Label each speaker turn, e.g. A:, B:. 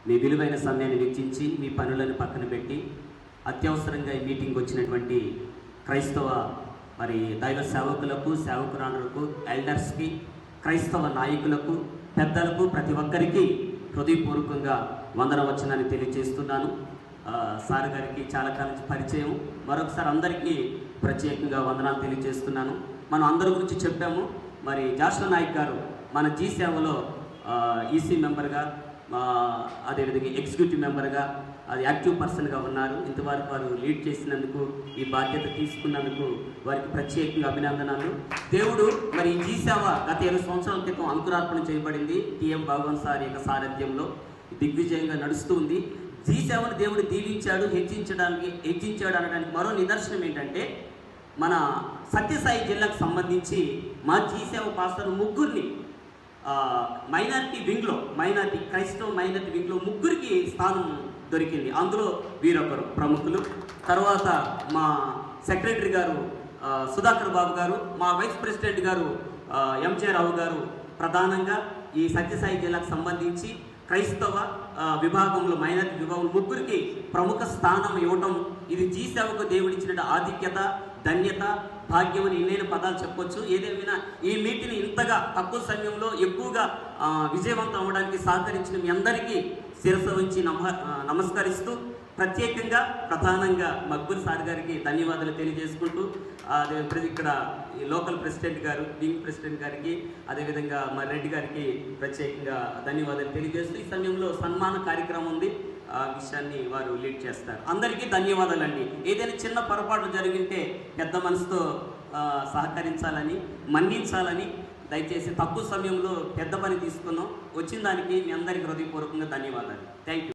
A: మీ విలువైన సమయాన్ని వెచ్చించి మీ పనులను పక్కన పెట్టి అత్యవసరంగా ఈ మీటింగ్ వచ్చినటువంటి క్రైస్తవ దైవ సేవకులకు, సేవకురాండ్రులకు, ఎల్డర్స్కి, క్రైస్తవ నాయకులకు, పెద్దలకు, ప్రతి ఒక్కరికి హృదయపూర్వకంగా వందనవచనాన్ని తెలియజేస్తున్నాను. సార్ గారికి చాలా కాలం పరిచయం. మరొకసారి అందరికీ ప్రత్యేకంగా వందనాలు తెలియజేస్తున్నాను. మనం అందరి గురించి చెప్పాము. జాషువా నాయక్ గారు మన జీ సేవలో ఈసీ మెంబర్గా, అదేవిధంగా ఎగ్జిక్యూటివ్ మెంబర్గా, అది యాక్టివ్ పర్సన్గా ఉన్నారు. ఇంతవరకు వారు లీడ్ చేసినందుకు, ఈ బాధ్యత తీసుకున్నందుకు వారికి ప్రత్యేకంగా అభినందనలు. దేవుడు ఈ జీ సేవ గత 20 సంవత్సరాల క్రితం అంకురార్పణ చేయబడింది. టిఎం భగవాన్ సార్ యొక్క సారథ్యంలో దిగ్విజయంగా నడుస్తూ ఉంది. జీ సేవను దేవుడు దీవించాడు, హెచ్చించాడు అనడానికి మరో నిదర్శనం ఏంటంటే, మన సత్యసాయి జిల్లాకు సంబంధించి మా జీ సేవ పాస్టర్ ముగ్గురిని మైనారిటీ వింగ్లో, క్రైస్తవ మైనారిటీ వింగ్లో ముగ్గురికి స్థానం దొరికింది. అందులో వీరొకరు ప్రముఖులు. తర్వాత మా సెక్రటరీ గారు సుధాకర్ బాబు గారు, మా వైస్ ప్రెసిడెంట్ గారు ఎంజే రావు గారు ప్రధానంగా ఈ సత్యసాయి జిల్లాకు సంబంధించి క్రైస్తవ విభాగంలో, మైనారిటీ విభాగంలో ముగ్గురికి ప్రముఖ స్థానం ఇవ్వటం, ఇది జీ సేవకు దేవుడిచ్చిన ఆధిక్యత, ధన్యత, భాగ్యం అని ఎన్నైనా పదాలు చెప్పొచ్చు. ఏదేమైనా ఈ మీటింగ్ ఇంతగా తక్కువ సమయంలో ఎక్కువగా విజయవంతం అవ్వడానికి సహకరించిన మీ అందరికీ శిరస్సు ఉంచి నమస్కరిస్తూ, ప్రత్యేకంగా ప్రధానంగా మక్బూల్ సార్ గారికి ధన్యవాదాలు తెలియజేసుకుంటూ, అదే ఇక్కడ ఈ లోకల్ ప్రెసిడెంట్ గారు, వింగ్ ప్రెసిడెంట్ గారికి, అదేవిధంగా రెడ్డి గారికి ప్రత్యేకంగా ధన్యవాదాలు తెలియజేస్తూ, ఈ సమయంలో సన్మాన కార్యక్రమం ఉంది. ఆ విషయాన్ని వారు లీడ్ చేస్తారు. అందరికీ ధన్యవాదాలండి. ఏదైనా చిన్న పొరపాట్లు జరిగితే పెద్ద మనసుతో సహకరించాలని, మన్నించాలని, దయచేసి తక్కువ సమయంలో పెద్ద పని తీసుకున్నాం. వచ్చిన దానికి మీ అందరికీ హృదయపూర్వకంగా ధన్యవాదాలు. Thank you.